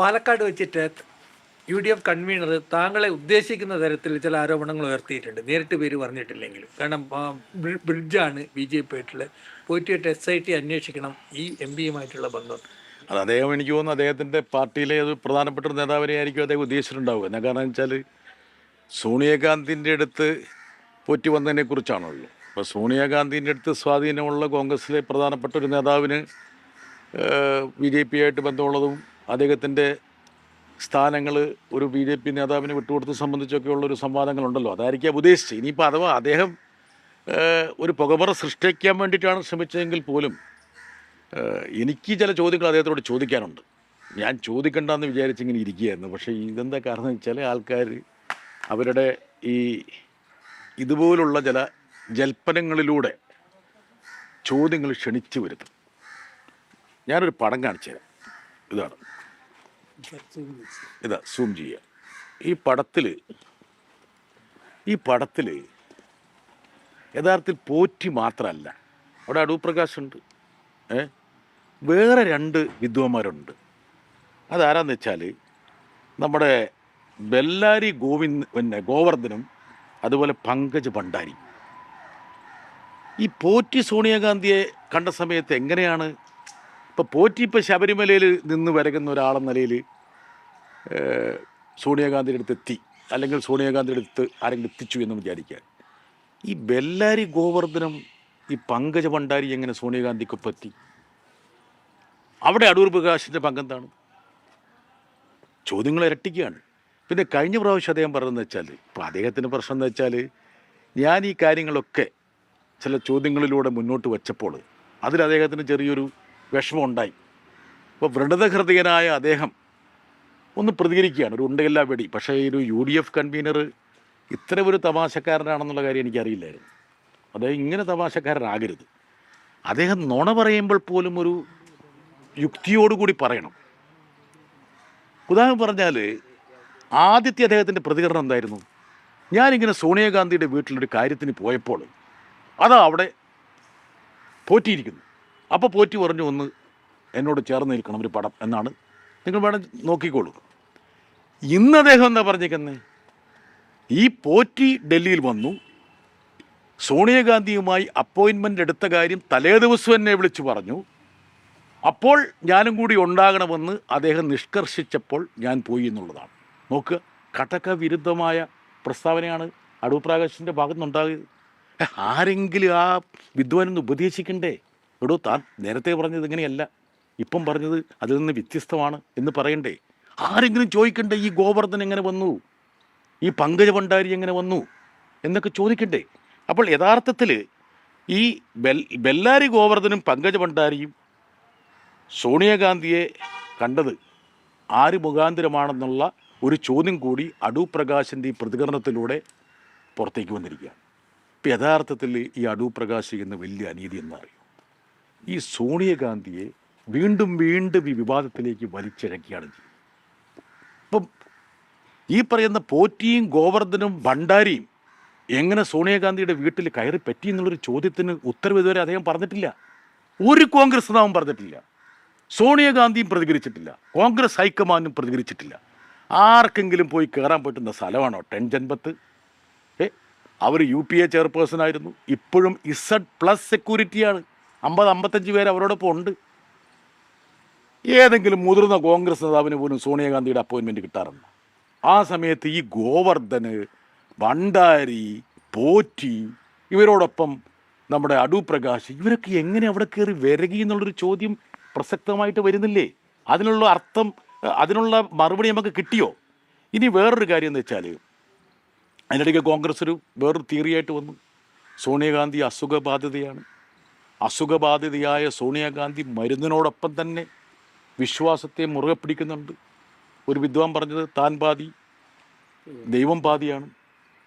പാലക്കാട് വെച്ചിട്ട് UDF convener താങ്കളെ ഉദ്ദേശിക്കുന്ന തരത്തിൽ ചില ആരോപണങ്ങൾ ഉയർത്തിയിട്ടുണ്ട്, നേരിട്ട് പേര് പറഞ്ഞിട്ടില്ലെങ്കിലും. കാരണം ബ്രിഡ്ജാണ് BJP ആയിട്ടുള്ള പോയിട്ട് SIT അന്വേഷിക്കണം ഈ MP-യുമായിട്ടുള്ള ബന്ധം. അത് അദ്ദേഹം, എനിക്ക് തോന്നുന്നു അദ്ദേഹത്തിൻ്റെ പാർട്ടിയിലെ ഒരു പ്രധാനപ്പെട്ട ഒരു നേതാവിനെ ആയിരിക്കും അദ്ദേഹം ഉദ്ദേശിച്ചിട്ടുണ്ടാവുക. എന്നാ കാരണം വെച്ചാൽ സോണിയാഗാന്ധിൻ്റെ അടുത്ത് പോറ്റി വന്നതിനെ കുറിച്ചാണല്ലോ. അപ്പോൾ സോണിയാഗാന്ധിൻ്റെ അടുത്ത് സ്വാധീനമുള്ള കോൺഗ്രസിലെ പ്രധാനപ്പെട്ട ഒരു നേതാവിന് BJP ആയിട്ട് ബന്ധമുള്ളതും അദ്ദേഹത്തിൻ്റെ സ്ഥാനങ്ങൾ ഒരു BJP നേതാവിന് വിട്ടുകൊടുത്ത് സംബന്ധിച്ചൊക്കെ ഉള്ളൊരു സംവാദങ്ങളുണ്ടല്ലോ, അതായിരിക്കും ഉദ്ദേശിച്ചത്. ഇനിയിപ്പോൾ അഥവാ അദ്ദേഹം ഒരു പുകമറ സൃഷ്ടിക്കാൻ വേണ്ടിയിട്ടാണ് ശ്രമിച്ചതെങ്കിൽ പോലും എനിക്ക് ചില ചോദ്യങ്ങൾ അദ്ദേഹത്തോട് ചോദിക്കാനുണ്ട്. ഞാൻ ചോദിക്കണ്ടെന്ന് വിചാരിച്ചിങ്ങനെ ഇരിക്കുകയായിരുന്നു. പക്ഷേ ഇതെന്താ കാരണം എന്ന് വെച്ചാൽ ആൾക്കാർ അവരുടെ ഈ ഇതുപോലുള്ള ചില ജൽപ്പനങ്ങളിലൂടെ ചോദ്യങ്ങൾ ക്ഷണിച്ചു വരുത്തും. ഞാനൊരു പടം കാണിച്ചു തരാം. ഇതാ സൂം ചെയ്യുക. ഈ പടത്തിൽ യഥാർത്ഥത്തിൽ പോറ്റി മാത്രമല്ല, അവിടെ അടൂർ പ്രകാശുണ്ട്, വേറെ 2 വിദ്വാന്മാരുണ്ട്. അതാരാന്ന് വെച്ചാൽ നമ്മുടെ ബെല്ലാരി ഗോവർദ്ധനും അതുപോലെ പങ്കജ് ഭണ്ഡാരി. ഈ പോറ്റി സോണിയാഗാന്ധിയെ കണ്ട സമയത്ത് എങ്ങനെയാണ് ഇപ്പോൾ പോറ്റി ശബരിമലയിൽ നിന്ന് വരകുന്ന ഒരാളെന്ന നിലയിൽ സോണിയാഗാന്ധിയുടെ അടുത്ത് എത്തി, അല്ലെങ്കിൽ സോണിയാഗാന്ധിയുടെ അടുത്ത് ആരെങ്കിലും എത്തിച്ചു എന്ന് വിചാരിക്കുക. ഈ ബെല്ലാരി ഗോവർദ്ധനും ഈ പങ്കജ ഭണ്ഡാരി എങ്ങനെ സോണിയാഗാന്ധിക്ക് പറ്റി? അവിടെ അടൂർ പ്രകാശിൻ്റെ പങ്കെന്താണ്? ചോദ്യങ്ങൾ ഇരട്ടിക്കുകയാണ്. പിന്നെ കഴിഞ്ഞ പ്രാവശ്യം അദ്ദേഹം പറഞ്ഞതെന്ന് വെച്ചാൽ, ഇപ്പോൾ അദ്ദേഹത്തിൻ്റെ പ്രശ്നം എന്ന് വെച്ചാൽ, ഞാൻ ഈ കാര്യങ്ങളൊക്കെ ചില ചോദ്യങ്ങളിലൂടെ മുന്നോട്ട് വെച്ചപ്പോൾ അതിൽ അദ്ദേഹത്തിന് ചെറിയൊരു വിഷമം ഉണ്ടായി. അപ്പോൾ വ്രണതഹൃദയനായ അദ്ദേഹം ഒന്ന് പ്രതികരിക്കുകയാണ്, ഒരു ഉണ്ടയില്ലാ വെടി. പക്ഷേ ഒരു UDF കൺവീനർ ഇത്ര ഒരു തമാശക്കാരനാണെന്നുള്ള കാര്യം എനിക്കറിയില്ലായിരുന്നു. അദ്ദേഹം ഇങ്ങനെ തമാശക്കാരനാകരുത്. അദ്ദേഹം നുണ പറയുമ്പോൾ പോലും ഒരു യുക്തിയോടുകൂടി പറയണം. ഉദാഹരണം പറഞ്ഞാൽ, ആദ്യത്തെ അദ്ദേഹത്തിൻ്റെ പ്രതികരണം എന്തായിരുന്നു? ഞാനിങ്ങനെ സോണിയാഗാന്ധിയുടെ വീട്ടിലൊരു കാര്യത്തിന് പോയപ്പോൾ അതാ അവിടെ പോറ്റിയിരിക്കുന്നു. അപ്പോൾ പോറ്റി പറഞ്ഞു ഒന്ന് എന്നോട് ചേർന്ന് നിൽക്കണം ഒരു പടം എന്നാണ്. നിങ്ങൾ വേണം നോക്കിക്കോളൂ. ഇന്ന് അദ്ദേഹം എന്താ പറഞ്ഞേക്കുന്നത്? ഈ പോറ്റി ഡൽഹിയിൽ വന്നു, സോണിയാഗാന്ധിയുമായി അപ്പോയിൻമെൻ്റ് എടുത്ത കാര്യം തലേ ദിവസം എന്നെ വിളിച്ചു പറഞ്ഞു. അപ്പോൾ ഞാനും കൂടി ഉണ്ടാകണമെന്ന് അദ്ദേഹം നിഷ്കർഷിച്ചപ്പോൾ ഞാൻ പോയി എന്നുള്ളതാണ്. നോക്കുക, കടക വിരുദ്ധമായ പ്രസ്താവനയാണ് അടൂർ പ്രകാശിൻ്റെ ഭാഗത്തു നിന്നുണ്ടായത്. ആരെങ്കിലും ആ വിദ്വാനൊന്ന് ഉപദേശിക്കണ്ടേ? എടോ, താൻ നേരത്തെ പറഞ്ഞത് ഇങ്ങനെയല്ല, ഇപ്പം പറഞ്ഞത് അതിൽ നിന്ന് വ്യത്യസ്തമാണ് എന്ന് പറയണ്ടേ? ആരെങ്കിലും ചോദിക്കണ്ടേ, ഈ ഗോവർദ്ധൻ എങ്ങനെ വന്നു, ഈ പങ്കജ ഭണ്ഡാരി എങ്ങനെ വന്നു എന്നൊക്കെ ചോദിക്കണ്ടേ? അപ്പോൾ യഥാർത്ഥത്തിൽ ഈ ബെല്ലാരി ഗോവർദ്ധനും പങ്കജ ഭണ്ഡാരിയും സോണിയാഗാന്ധിയെ കണ്ടത് ആര് മുഖാന്തരമാണെന്നുള്ള ഒരു ചോദ്യം കൂടി അടൂർ പ്രകാശിൻ്റെ ഈ പ്രതികരണത്തിലൂടെ പുറത്തേക്ക് വന്നിരിക്കുകയാണ്. ഇപ്പം യഥാർത്ഥത്തിൽ ഈ അടൂർ പ്രകാശ് ചെയ്യുന്ന വലിയ അനീതി എന്നറിയും. ഈ സോണിയാഗാന്ധിയെ വീണ്ടും വീണ്ടും ഈ വിവാദത്തിലേക്ക് വലിച്ചിഴക്കുകയാണ് ചെയ്യുന്നത്. ഇപ്പം ഈ പറയുന്ന പോറ്റിയും ഗോവർദ്ധനും ഭണ്ഡാരിയും എങ്ങനെ സോണിയാഗാന്ധിയുടെ വീട്ടിൽ കയറി പറ്റി എന്നുള്ളൊരു ചോദ്യത്തിന് ഉത്തരവ് ഇതുവരെ അദ്ദേഹം പറഞ്ഞിട്ടില്ല. ഒരു കോൺഗ്രസ് നേതാവും പറഞ്ഞിട്ടില്ല. സോണിയാഗാന്ധിയും പ്രതികരിച്ചിട്ടില്ല. കോൺഗ്രസ് ഹൈക്കമാൻഡും പ്രതികരിച്ചിട്ടില്ല. ആർക്കെങ്കിലും പോയി കയറാൻ പറ്റുന്ന സ്ഥലമാണോ ടെൻജൻപത്ത്? അവർ UPA ചെയർപേഴ്സണായിരുന്നു, ഇപ്പോഴും Z+ സെക്യൂരിറ്റിയാണ്. 50-55 പേര് അവരോടൊപ്പം ഉണ്ട്. ഏതെങ്കിലും മുതിർന്ന കോൺഗ്രസ് നേതാവിന് പോലും സോണിയാഗാന്ധിയുടെ അപ്പോയിൻമെൻറ്റ് കിട്ടാറുണ്ട്. ആ സമയത്ത് ഈ ഗോവർദ്ധന്, ഭണ്ഡാരി, പോറ്റി, ഇവരോടൊപ്പം നമ്മുടെ അടൂർ പ്രകാശ്, ഇവരൊക്കെ എങ്ങനെ അവിടെ കയറി വരകി എന്നുള്ളൊരു ചോദ്യം പ്രസക്തമായിട്ട് വരുന്നില്ലേ? അതിനുള്ള അർത്ഥം, അതിനുള്ള മറുപടി നമുക്ക് കിട്ടിയോ? ഇനി വേറൊരു കാര്യം എന്ന് വെച്ചാൽ, അതിനിടയ്ക്ക് കോൺഗ്രസ് വേറൊരു തിയറിയായിട്ട് വന്നു. സോണിയാഗാന്ധി അസുഖബാധിതയാണ്. അസുഖബാധിതയായ സോണിയാഗാന്ധി മരുന്നിനോടൊപ്പം തന്നെ വിശ്വാസത്തെ മുറുകെ പിടിക്കുന്നുണ്ട്. ഒരു വിദ്വാൻ പറഞ്ഞത് താൻ പാതി ദൈവം പാതിയാണ്.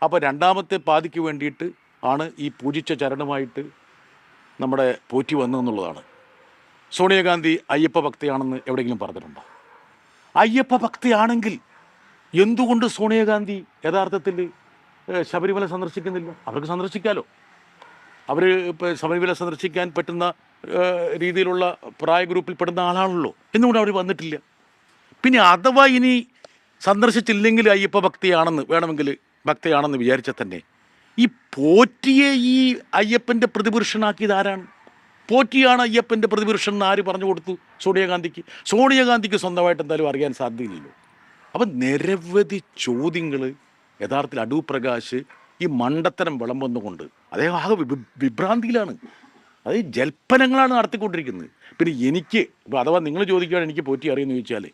അപ്പോൾ രണ്ടാമത്തെ പാതിക്ക് വേണ്ടിയിട്ട് ആണ് ഈ പൂജിച്ച ചരണമായിട്ട് നമ്മുടെ പോറ്റി വന്നതെന്നുള്ളതാണ്. സോണിയാഗാന്ധി അയ്യപ്പ ഭക്തയാണെന്ന് എവിടെയെങ്കിലും പറഞ്ഞിട്ടുണ്ടോ? അയ്യപ്പ ഭക്തയാണെങ്കിൽ എന്തുകൊണ്ട് സോണിയാഗാന്ധി യഥാർത്ഥത്തിൽ ശബരിമല സന്ദർശിക്കുന്നില്ല? അവർക്ക് സന്ദർശിക്കാമല്ലോ. അവർ ഇപ്പോൾ ശബരിമല സന്ദർശിക്കാൻ പറ്റുന്ന രീതിയിലുള്ള പ്രായ ഗ്രൂപ്പിൽ പെടുന്ന ആളാണല്ലോ. എന്തുകൊണ്ട് അവർ വന്നിട്ടില്ല? പിന്നെ അഥവാ ഇനി സന്ദർശിച്ചില്ലെങ്കിൽ അയ്യപ്പ ഭക്തിയാണെന്ന് വിചാരിച്ചാൽ തന്നെ ഈ പോറ്റിയെ ഈ അയ്യപ്പൻ്റെ പ്രതിപുരുഷനാക്കിയത് ആരാണ്? പോറ്റിയാണ് അയ്യപ്പൻ്റെ പ്രതിപുരുഷൻ എന്ന് ആര് പറഞ്ഞു കൊടുത്തു? സോണിയാഗാന്ധിക്ക് സ്വന്തമായിട്ട് എന്തായാലും അറിയാൻ സാധ്യതയില്ലല്ലോ. അപ്പം നിരവധി ചോദ്യങ്ങൾ യഥാർത്ഥത്തിൽ അടൂർ പ്രകാശ് ഈ മണ്ടത്തരം വിളമ്പുന്നുകൊണ്ട് അദ്ദേഹം ആകെ വിഭ്രാന്തിയിലാണ്. അത് ജൽപ്പനങ്ങളാണ് നടത്തിക്കൊണ്ടിരിക്കുന്നത്. പിന്നെ എനിക്ക് ഇപ്പോൾ അഥവാ നിങ്ങൾ ചോദിക്കുകയാണ് എനിക്ക് പോറ്റി അറിയുമെന്ന് ചോദിച്ചാൽ,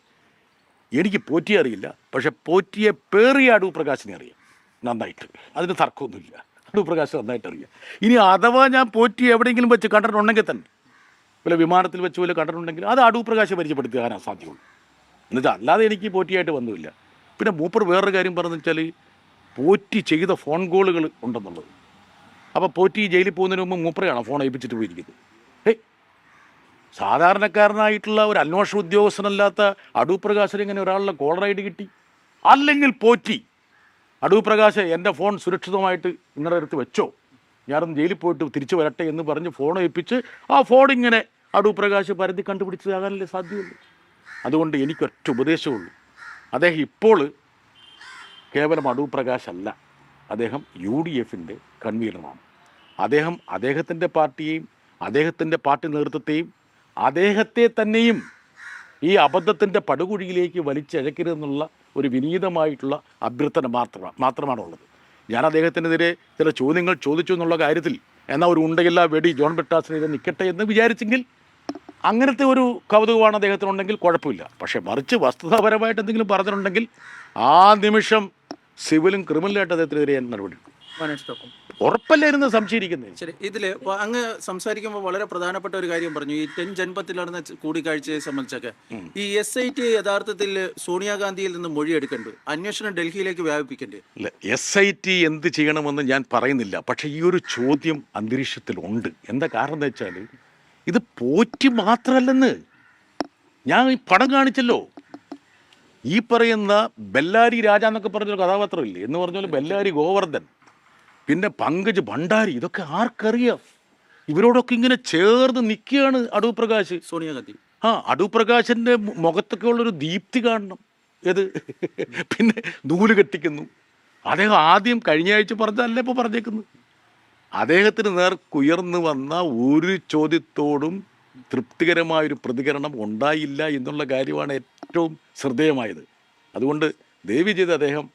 എനിക്ക് പോറ്റിയെ അറിയില്ല, പക്ഷെ പോറ്റിയെ പേറിയ അടൂർ പ്രകാശിനെ അറിയാം നന്നായിട്ട്. അതിന് തർക്കമൊന്നുമില്ല. അടൂർ പ്രകാശ് നന്നായിട്ട് അറിയാം. ഇനി അഥവാ ഞാൻ പോറ്റി എവിടെയെങ്കിലും വെച്ച് കണ്ടിട്ടുണ്ടെങ്കിൽ തന്നെ, വല്ല വിമാനത്തിൽ വെച്ച് വല്ല കണ്ടിട്ടുണ്ടെങ്കിൽ അത് അടൂർ പ്രകാശ് പരിചയപ്പെടുത്താനാണ് സാധ്യമുള്ളൂ. എന്നുവെച്ചാൽ അല്ലാതെ എനിക്ക് പോറ്റിയായിട്ട് ബന്ധമില്ല. പിന്നെ മൂപ്പർ വേറൊരു കാര്യം പറഞ്ഞു വെച്ചാൽ പോറ്റി ചെയ്ത ഫോൺ കോളുകൾ ഉണ്ടെന്നുള്ളത്. അപ്പോൾ പോറ്റി ജയിലിൽ പോകുന്നതിന് മുമ്പ് മൂപ്പറയാണ് ഫോൺ ഏൽപ്പിച്ചിട്ട് പോയിരിക്കുന്നത്. സാധാരണക്കാരനായിട്ടുള്ള ഒരു അന്വേഷണ ഉദ്യോഗസ്ഥനല്ലാത്ത അടൂർ പ്രകാശിന് ഇങ്ങനെ ഒരാളുടെ കോളർ ഐ ഡി കിട്ടി? അല്ലെങ്കിൽ പോറ്റി അടൂർ പ്രകാശ് എൻ്റെ ഫോൺ സുരക്ഷിതമായിട്ട് നിങ്ങളുടെ അടുത്ത് വെച്ചോ, ഞാനൊന്ന് ജയിലിൽ പോയിട്ട് തിരിച്ചു വരട്ടെ എന്ന് പറഞ്ഞ് ഫോൺ ഏൽപ്പിച്ച് ആ ഫോൺ ഇങ്ങനെ അടൂർ പ്രകാശ് പരതി കണ്ടുപിടിച്ചതാകാനല്ലേ സാധ്യതയുള്ളൂ. അതുകൊണ്ട് എനിക്കൊറ്റ ഉപദേശമുള്ളൂ, അദ്ദേഹം ഇപ്പോൾ കേവലം അടൂർ പ്രകാശ് അല്ല, അദ്ദേഹം UDFൻ്റെ കൺവീനറാണ്. അദ്ദേഹത്തിൻ്റെ പാർട്ടിയെയും അദ്ദേഹത്തിൻ്റെ പാർട്ടി നേതൃത്വത്തെയും അദ്ദേഹത്തെ തന്നെയും ഈ അബദ്ധത്തിൻ്റെ പടുകുഴിയിലേക്ക് വലിച്ചഴക്കരുതെന്നുള്ള ഒരു വിനീതമായിട്ടുള്ള അഭ്യർത്ഥന മാത്രമാണുള്ളത്. ഞാൻ അദ്ദേഹത്തിനെതിരെ ചില ചോദ്യങ്ങൾ ചോദിച്ചു എന്നുള്ള കാര്യത്തിൽ എന്നാൽ ഒരു ഉണ്ടയില്ല വെടി ജോൺ ബ്രിട്ടാസിനെതിരെ നിൽക്കട്ടെ എന്ന് വിചാരിച്ചെങ്കിൽ അങ്ങനത്തെ ഒരു കൗതുകമാണ് അദ്ദേഹത്തിനുണ്ടെങ്കിൽ കുഴപ്പമില്ല. പക്ഷേ മറിച്ച് വസ്തുതാപരമായിട്ട് എന്തെങ്കിലും പറഞ്ഞിട്ടുണ്ടെങ്കിൽ ആ നിമിഷം സിവിലും ക്രിമിനലായിട്ട് അദ്ദേഹത്തിനെതിരെ നടപടി ഉറപ്പല്ലായിരുന്നു സംശയിക്കുന്നത്. ശരി, ഇതിൽ അങ്ങ് സംസാരിക്കുമ്പോൾ വളരെ പ്രധാനപ്പെട്ട ഒരു കാര്യം പറഞ്ഞു. ഈ 10 ജൻപത്തിൽ നടന്ന കൂടിക്കാഴ്ചയെ സംബന്ധിച്ചൊക്കെ ഈ SIT യഥാർത്ഥത്തിൽ സോണിയാഗാന്ധിയിൽ നിന്ന് മൊഴിയെടുക്കേണ്ടത്, അന്വേഷണം ഡൽഹിയിലേക്ക് വ്യാപിപ്പിക്കേണ്ടത്. ഇല്ല, SIT എന്ത് ചെയ്യണമെന്ന് ഞാൻ പറയുന്നില്ല. പക്ഷേ ഈ ഒരു ചോദ്യം അന്തരീക്ഷത്തിലുണ്ട്. എന്താ കാരണം എന്ന് വെച്ചാൽ ഇത് പോറ്റി മാത്രമല്ലെന്ന് ഞാൻ ഈ പടം കാണിച്ചല്ലോ. ഈ പറയുന്ന ബെല്ലാരി രാജ എന്നൊക്കെ പറഞ്ഞൊരു കഥാപാത്രമില്ലേ എന്ന് പറഞ്ഞാൽ ബെല്ലാരി ഗോവർദ്ധൻ, പിന്നെ പങ്കജ് ഭണ്ഡാരി, ഇതൊക്കെ ആർക്കറിയാം? ഇവരോടൊക്കെ ഇങ്ങനെ ചേർന്ന് നിൽക്കുകയാണ് അടൂർ പ്രകാശ്, സോണിയാഗാന്ധി. അടൂർ പ്രകാശിൻ്റെ മുഖത്തൊക്കെ ഉള്ളൊരു ദീപ്തി കാണണം. ഏത് പിന്നെ നൂല് കെട്ടിക്കുന്നു. അദ്ദേഹം ആദ്യം കഴിഞ്ഞ ആഴ്ച പറഞ്ഞതല്ല ഇപ്പോൾ പറഞ്ഞേക്കുന്നത്. അദ്ദേഹത്തിന് നേർക്കുയർന്നു വന്ന ഒരു ചോദ്യത്തോടും തൃപ്തികരമായൊരു പ്രതികരണം ഉണ്ടായില്ല എന്നുള്ള കാര്യമാണ് ഏറ്റവും ശ്രദ്ധേയമായത്. അതുകൊണ്ട് ദയവ് ചെയ്ത് അദ്ദേഹം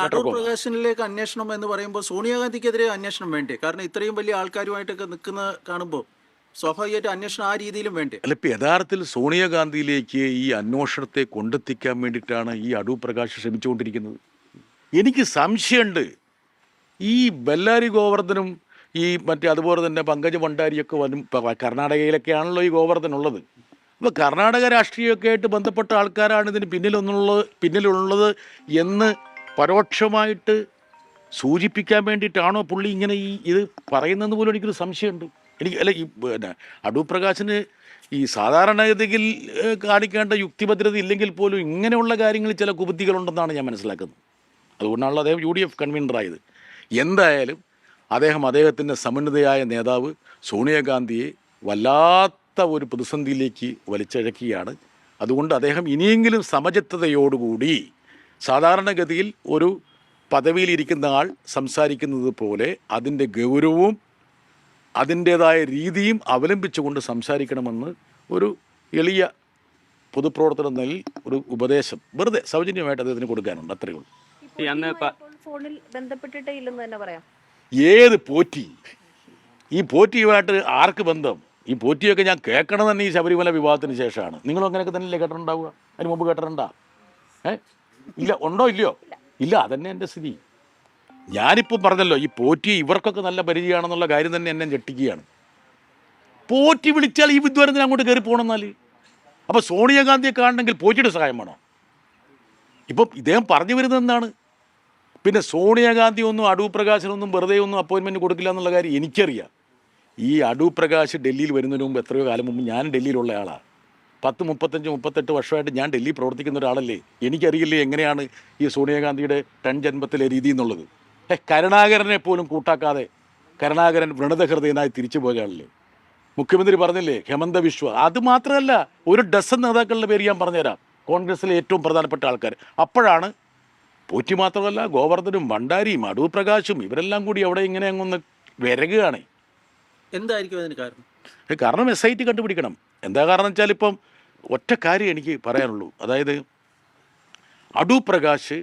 അടൂർ പ്രകാശിനിലേക്ക് അന്വേഷണം എന്ന് പറയുമ്പോൾ സോണിയാഗാന്ധിക്കെതിരെ അന്വേഷണം വേണ്ടേ? കാരണം ഇത്രയും വലിയ ആൾക്കാരുമായിട്ടൊക്കെ നിൽക്കുന്ന കാണുമ്പോൾ സ്വാഭാവികമായിട്ട് അന്വേഷണം ആ രീതിയിലും വേണ്ടേ? അല്ല, ഇപ്പം യഥാർത്ഥത്തിൽ സോണിയാഗാന്ധിയിലേക്ക് ഈ അന്വേഷണത്തെ കൊണ്ടെത്തിക്കാൻ വേണ്ടിയിട്ടാണ് ഈ അടൂർ പ്രകാശ് ശ്രമിച്ചുകൊണ്ടിരിക്കുന്നത്. എനിക്ക് സംശയമുണ്ട് ഈ ബെല്ലാരി ഗോവർദ്ധനും ഈ അതുപോലെ തന്നെ പങ്കജ് ഭണ്ഡാരിയൊക്കെ വരും. കർണാടകയിലൊക്കെയാണല്ലോ ഈ ഗോവർദ്ധൻ ഉള്ളത്. അപ്പോൾ കർണാടക രാഷ്ട്രീയമൊക്കെ ആയിട്ട് ബന്ധപ്പെട്ട ആൾക്കാരാണ് ഇതിന് പിന്നിലുള്ളത് എന്ന് പരോക്ഷമായിട്ട് സൂചിപ്പിക്കാൻ വേണ്ടിയിട്ടാണോ പുള്ളി ഇങ്ങനെ ഇത് പറയുന്നതെന്ന് പോലും എനിക്കൊരു സംശയമുണ്ട്. പിന്നെ അടൂർ പ്രകാശിന് ഈ സാധാരണഗതിയിൽ കാണിക്കേണ്ട യുക്തിഭദ്രത ഇല്ലെങ്കിൽ പോലും ഇങ്ങനെയുള്ള കാര്യങ്ങളിൽ ചില കുബുദ്ധികളുണ്ടെന്നാണ് ഞാൻ മനസ്സിലാക്കുന്നത്. അതുകൊണ്ടാണല്ലോ അദ്ദേഹം UDF കൺവീനറായത്. എന്തായാലും അദ്ദേഹത്തിൻ്റെ സമന്വിതയായ നേതാവ് സോണിയാഗാന്ധിയെ വല്ലാത്ത ഒരു പ്രതിസന്ധിയിലേക്ക് വലിച്ചഴക്കുകയാണ്. അതുകൊണ്ട് അദ്ദേഹം ഇനിയെങ്കിലും സമചിത്തതയോടുകൂടി സാധാരണഗതിയിൽ ഒരു പദവിയിലിരിക്കുന്ന ആൾ സംസാരിക്കുന്നത് പോലെ അതിൻ്റെ ഗൗരവവും അതിൻ്റേതായ രീതിയും അവലംബിച്ചുകൊണ്ട് സംസാരിക്കണമെന്ന് ഒരു എളിയ പൊതുപ്രവർത്തനം നൽകി ഒരു ഉപദേശം വെറുതെ സൗജന്യമായിട്ട് അദ്ദേഹത്തിന് കൊടുക്കാനുണ്ട്. അത്രയേ ഉള്ളൂ. ഫോണിൽ ബന്ധപ്പെട്ടിട്ടേ ഇല്ലെന്ന് തന്നെ പറയാം. ഏത് പോറ്റി? ഈ പോറ്റിയുമായിട്ട് ആർക്ക് ബന്ധം? ഈ പോറ്റിയൊക്കെ ഞാൻ കേൾക്കണം തന്നെ ഈ ശബരിമല വിവാഹത്തിന് ശേഷമാണ്. നിങ്ങളും അങ്ങനെയൊക്കെ തന്നെയല്ലേ കേട്ടിട്ടുണ്ടാവുക? അതിന് മുമ്പ് കേട്ടിട്ടുണ്ടാ? ഇല്ല, ഉണ്ടോ ഇല്ലയോ? ഇല്ല, അതന്നെ എൻ്റെ സ്ഥിതി. ഞാനിപ്പോൾ പറഞ്ഞല്ലോ ഈ പോറ്റി ഇവർക്കൊക്കെ നല്ല പരിചയമാണെന്നുള്ള കാര്യം തന്നെ എന്നെ ഞെട്ടിക്കുകയാണ്. പോറ്റി വിളിച്ചാൽ ഈ വിദ്വാരത്തിന് അങ്ങോട്ട് കയറി പോകണമെന്നാൽ അപ്പോൾ സോണിയാഗാന്ധിയെ കാണണമെങ്കിൽ പോറ്റിയുടെ സഹായം വേണോ? ഇപ്പം ഇദ്ദേഹം പറഞ്ഞു വരുന്നത് എന്താണ്? പിന്നെ സോണിയാഗാന്ധി ഒന്നും അടൂർ പ്രകാശിനൊന്നും വെറുതെ ഒന്നും അപ്പോയിൻമെൻറ്റ് കൊടുക്കില്ല എന്നുള്ള കാര്യം എനിക്കറിയാം. ഈ അടൂർ പ്രകാശ് ഡൽഹിയിൽ വരുന്നതിന് മുമ്പ് എത്രയോ കാലം മുമ്പ് ഞാൻ ഡൽഹിയിലുള്ള ആളാണ്. 35-38 വർഷമായിട്ട് ഞാൻ ഡൽഹി പ്രവർത്തിക്കുന്ന ഒരാളല്ലേ. എനിക്കറിയില്ലേ എങ്ങനെയാണ് ഈ സോണിയാഗാന്ധിയുടെ 10 ജന്മത്തിലെ രീതി എന്നുള്ളത്. കരുണാകരനെ പോലും കൂട്ടാക്കാതെ കരുണാകരൻ വ്രണതഹൃദയനായി തിരിച്ചു പോയയാളല്ലേ. മുഖ്യമന്ത്രി പറഞ്ഞില്ലേ ഹെമന്ത വിശ്വ. അത് മാത്രമല്ല, ഒരു ഡസൻ നേതാക്കളുടെ പേര് ഞാൻ പറഞ്ഞുതരാം. കോൺഗ്രസ്സിലെ ഏറ്റവും പ്രധാനപ്പെട്ട ആൾക്കാർ. അപ്പോഴാണ് പോറ്റി മാത്രമല്ല ഗോവർദ്ധനും ഭണ്ഡാരിയും അടൂർ പ്രകാശും ഇവരെല്ലാം കൂടി അവിടെ ഇങ്ങനെ അങ്ങൊന്ന് വിരകുകയാണ്. എന്തായിരിക്കും അതിന് കാരണം? കാരണം SIT കണ്ടുപിടിക്കണം. എന്താ കാരണം വെച്ചാൽ ഇപ്പം ഒറ്റ കാര്യം എനിക്ക് പറയാനുള്ളൂ. അതായത് അടൂർ പ്രകാശ്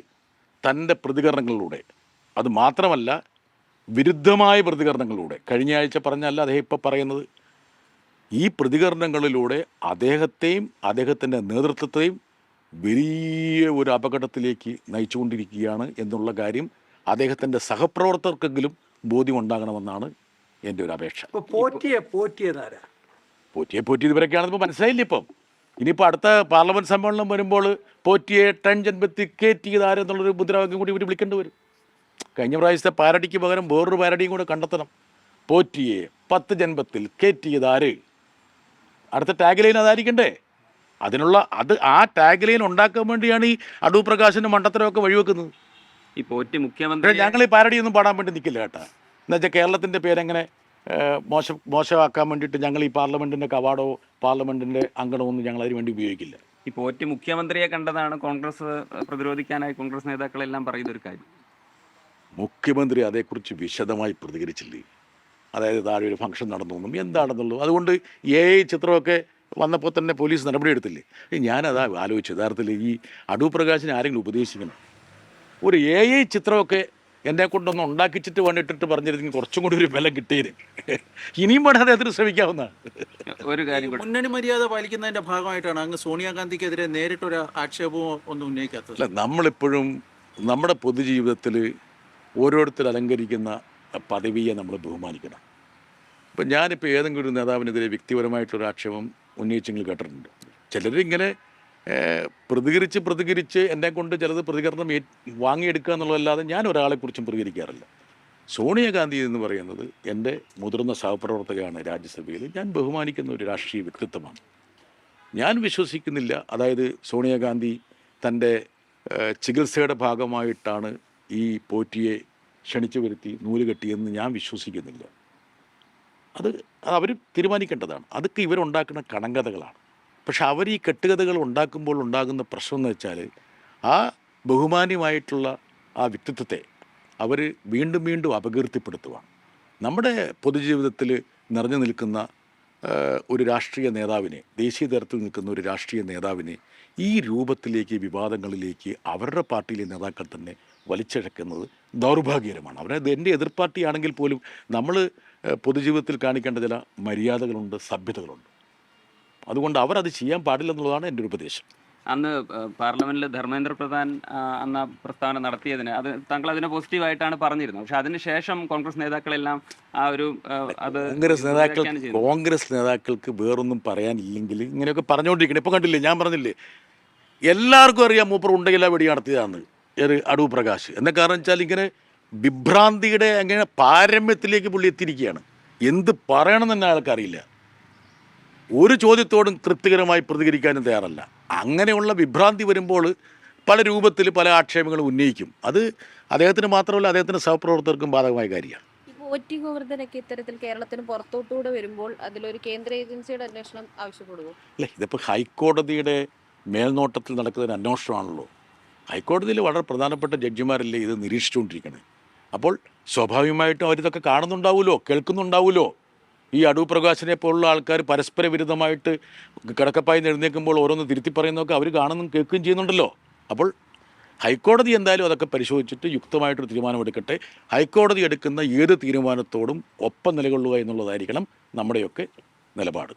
തൻ്റെ പ്രതികരണങ്ങളിലൂടെ, അത് മാത്രമല്ല വിരുദ്ധമായ പ്രതികരണങ്ങളിലൂടെ, കഴിഞ്ഞ ആഴ്ച പറഞ്ഞല്ല അദ്ദേഹം ഇപ്പോൾ പറയുന്നത്, ഈ പ്രതികരണങ്ങളിലൂടെ അദ്ദേഹത്തെയും അദ്ദേഹത്തിൻ്റെ നേതൃത്വത്തെയും വലിയ ഒരു അപകടത്തിലേക്ക് നയിച്ചുകൊണ്ടിരിക്കുകയാണ് എന്നുള്ള കാര്യം അദ്ദേഹത്തിൻ്റെ സഹപ്രവർത്തകർക്കെങ്കിലും ബോധ്യമുണ്ടാകണമെന്നാണ് എൻ്റെ ഒരു അപേക്ഷ. ഇപ്പോൾ പോറ്റിയതാരാ? പോറ്റിയത് ഇവരൊക്കെയാണെന്ന് ഇപ്പോൾ മനസ്സിലായില്ല. ഇപ്പം ഇനിയിപ്പോൾ അടുത്ത പാർലമെൻറ്റ് സമ്മേളനം വരുമ്പോൾ പോറ്റിയെ ടൺ ജൻപത്തി കയറ്റിയതാരെന്നുള്ളൊരു മുദ്രാവാക്യം കൂടി ഇവർ വിളിക്കേണ്ടി വരും. കഴിഞ്ഞ പ്രാവശ്യത്തെ പാരഡിക്ക് പകരം വേറൊരു പാരഡിയും കൂടെ കണ്ടെത്തണം. പോറ്റിയെ 10 ജൻപത്തിൽ കയറ്റിയതാര്? അടുത്ത ടാഗ് ലൈൻ അതായിരിക്കണ്ടേ? ആ ടാഗ് ലൈൻ ഉണ്ടാക്കാൻ വേണ്ടിയാണ് ഈ അടൂർ പ്രകാശിൻ്റെ മണ്ടത്തരമൊക്കെ വഴിവെക്കുന്നത്. ഈ പോറ്റി മുഖ്യമന്ത്രി ഞങ്ങൾ ഈ പാരഡിയൊന്നും പാടാൻ വേണ്ടി നിൽക്കില്ല കേട്ടാ. എന്നുവെച്ചാൽ കേരളത്തിൻ്റെ പേരെങ്ങനെ മോശമാക്കാൻ വേണ്ടിയിട്ട് ഞങ്ങൾ ഈ പാർലമെൻറ്റിൻ്റെ കവാടോ പാർലമെൻറ്റിൻ്റെ അങ്കണമോ ഒന്നും ഞങ്ങൾ അതിന് വേണ്ടി ഉപയോഗിക്കില്ല. ഈ പോറ്റി മുഖ്യമന്ത്രിയെ കണ്ടതാണ് കോൺഗ്രസ് പ്രതിരോധിക്കാനായി കോൺഗ്രസ് നേതാക്കളെല്ലാം പറയുന്ന ഒരു കാര്യം. മുഖ്യമന്ത്രി അതേക്കുറിച്ച് വിശദമായി പ്രതികരിച്ചില്ലേ? അതായത് താഴെ ഒരു ഫംഗ്ഷൻ നടന്നൊന്നും എന്താണെന്നുള്ളൂ. അതുകൊണ്ട് AI ചിത്രമൊക്കെ വന്നപ്പോൾ തന്നെ പോലീസ് നടപടിയെടുത്തില്ലേ? ഞാനതാ ആലോചിച്ചു, യഥാർത്ഥത്തിൽ ഈ അടൂർ പ്രകാശിനെ ആരെങ്കിലും ഉപദേശിക്കണം. ഒരു AI ചിത്രമൊക്കെ എന്നെ കൊണ്ടൊന്ന് ഉണ്ടാക്കിച്ചിട്ട് വേണ്ടിയിട്ട് പറഞ്ഞിരുന്നെങ്കിൽ കുറച്ചും കൂടി ഒരു ബലം കിട്ടിയത്. ഇനിയും വേണം അദ്ദേഹത്തിന് ശ്രമിക്കാവുന്നതാണ്. ഒരു കാര്യം കൂടി, മുന്നണി മര്യാദ പാലിക്കുന്നതിന്റെ ഭാഗമായിട്ടാണ് അങ്ങ് സോണിയാഗാന്ധിക്കെതിരെ നേരിട്ടൊരു ആക്ഷേപമോ ഒന്നും ഉന്നയിക്കാത്തത്. അല്ല, നമ്മളിപ്പോഴും നമ്മുടെ പൊതുജീവിതത്തിൽ ഓരോരുത്തർ അലങ്കരിക്കുന്ന പദവിയെ നമ്മൾ ബഹുമാനിക്കണം. ഇപ്പം ഞാനിപ്പോൾ ഏതെങ്കിലും ഒരു നേതാവിനെതിരെ വ്യക്തിപരമായിട്ടൊരു ആക്ഷേപം ഉന്നയിച്ചെങ്കിൽ കേട്ടിട്ടുണ്ട്. ചിലരിങ്ങനെ പ്രതികരിച്ച് എന്നെ കൊണ്ട് ചിലത് പ്രതികരണം വാങ്ങിയെടുക്കുക എന്നുള്ളതല്ലാതെ ഞാൻ ഒരാളെക്കുറിച്ചും പ്രതികരിക്കാറില്ല. സോണിയാഗാന്ധി എന്ന് പറയുന്നത് എൻ്റെ മുതിർന്ന സഹപ്രവർത്തകയാണ് രാജ്യസഭയിൽ. ഞാൻ ബഹുമാനിക്കുന്ന ഒരു രാഷ്ട്രീയ വ്യക്തിത്വമാണ്. ഞാൻ വിശ്വസിക്കുന്നില്ല, അതായത് സോണിയാഗാന്ധി തൻ്റെ ചികിത്സയുടെ ഭാഗമായിട്ടാണ് ഈ പോറ്റിയെ ക്ഷണിച്ചു വരുത്തി നൂല് കെട്ടിയെന്ന് ഞാൻ വിശ്വസിക്കുന്നില്ല. അത് അവർ തീരുമാനിക്കേണ്ടതാണ്. അതൊക്കെ ഇവരുണ്ടാക്കുന്ന കടങ്കഥകളാണ്. പക്ഷെ അവർ ഈ കെട്ടുകഥകൾ ഉണ്ടാക്കുമ്പോൾ ഉണ്ടാകുന്ന പ്രശ്നം എന്ന് വെച്ചാൽ ആ ബഹുമാന്യമായിട്ടുള്ള ആ വ്യക്തിത്വത്തെ അവർ വീണ്ടും വീണ്ടും അപകീർത്തിപ്പെടുത്തുകയാണ്. നമ്മുടെ പൊതുജീവിതത്തിൽ നിറഞ്ഞു നിൽക്കുന്ന ഒരു രാഷ്ട്രീയ നേതാവിനെ, ദേശീയ തലത്തിൽ നിൽക്കുന്ന ഒരു രാഷ്ട്രീയ നേതാവിനെ ഈ രൂപത്തിലേക്ക്, വിവാദങ്ങളിലേക്ക് അവരുടെ പാർട്ടിയിലെ നേതാക്കൾ തന്നെ വലിച്ചിഴക്കുന്നത് ദൗർഭാഗ്യകരമാണ്. അവരത് എൻ്റെ എതിർ പാർട്ടിയാണെങ്കിൽ പോലും നമ്മൾ പൊതുജീവിതത്തിൽ കാണിക്കേണ്ട ചില മര്യാദകളുണ്ട്, സഭ്യതകളുണ്ട്. അതുകൊണ്ട് അവരത് ചെയ്യാൻ പാടില്ലെന്നുള്ളതാണ് എൻ്റെ ഒരു ഉപദേശം. അന്ന് പാർലമെന്റിൽ ധർമ്മേന്ദ്ര പ്രധാൻ അന്ന് ആ പ്രസ്താവന നടത്തിയതിന് അത് താങ്കൾ അതിനെ പോസിറ്റീവായിട്ടാണ് പറഞ്ഞിരുന്നത്. പക്ഷെ അതിനുശേഷം കോൺഗ്രസ് നേതാക്കളെല്ലാം ആ ഒരു അത് കോൺഗ്രസ് നേതാക്കൾക്ക് വേറൊന്നും പറയാനില്ലെങ്കിൽ ഇങ്ങനെയൊക്കെ പറഞ്ഞുകൊണ്ടിരിക്കണം. ഇപ്പോൾ കണ്ടില്ലേ, ഞാൻ പറഞ്ഞില്ലേ, എല്ലാവർക്കും അറിയാം മൂപ്പർ ഉണ്ടെങ്കിലാ വെടി നടത്തിയതാണ് അടൂർ പ്രകാശ്. എന്താ കാരണം വെച്ചാൽ ഇങ്ങനെ വിഭ്രാന്തിയുടെ അങ്ങനെ പാരമ്യത്തിലേക്ക് പുള്ളി എത്തിയിരിക്കുകയാണ്. എന്ത് പറയണമെന്ന് തന്നെ ആൾക്കറിയില്ല. ഒരു ചോദ്യത്തോടും തൃപ്തികരമായി പ്രതികരിക്കാനും തയ്യാറല്ല. അങ്ങനെയുള്ള വിഭ്രാന്തി വരുമ്പോൾ പല രൂപത്തിൽ പല ആക്ഷേപങ്ങളും ഉന്നയിക്കും. അത് അദ്ദേഹത്തിന് മാത്രമല്ല, അദ്ദേഹത്തിൻ്റെ സഹപ്രവർത്തകർക്കും ബാധകമായ കാര്യമാണ്. പോറ്റി ഗോവർദ്ധനൊക്കെ ഇത്തരത്തിൽ കേരളത്തിന് പുറത്തോട്ടുകൂടെ വരുമ്പോൾ അതിലൊരു കേന്ദ്ര ഏജൻസിയുടെ അന്വേഷണം ആവശ്യപ്പെടുമോ? അല്ലേ, ഇതിപ്പോൾ ഹൈക്കോടതിയുടെ മേൽനോട്ടത്തിൽ നടക്കുന്ന ഒരു അന്വേഷണമാണല്ലോ. ഹൈക്കോടതിയിൽ വളരെ പ്രധാനപ്പെട്ട ജഡ്ജിമാരല്ലേ ഇത് നിരീക്ഷിച്ചുകൊണ്ടിരിക്കണേ. അപ്പോൾ സ്വാഭാവികമായിട്ടും അവരിതൊക്കെ കാണുന്നുണ്ടാവുമല്ലോ, കേൾക്കുന്നുണ്ടാവുമല്ലോ. ഈ അടൂർ പ്രകാശിനെ പോലുള്ള ആൾക്കാർ പരസ്പര വിരുദ്ധമായിട്ട് കിടക്കപ്പായി എഴുന്നേൽക്കുമ്പോൾ ഓരോന്ന് തിരുത്തി പറയുന്നതൊക്കെ അവർ കാണുന്നും കേൾക്കുകയും ചെയ്യുന്നുണ്ടല്ലോ. അപ്പോൾ ഹൈക്കോടതി എന്തായാലും അതൊക്കെ പരിശോധിച്ചിട്ട് യുക്തമായിട്ടൊരു തീരുമാനമെടുക്കട്ടെ. ഹൈക്കോടതി എടുക്കുന്ന ഏത് തീരുമാനത്തോടും ഒപ്പം നിലകൊള്ളുക എന്നുള്ളതായിരിക്കണം നമ്മുടെയൊക്കെ നിലപാട്.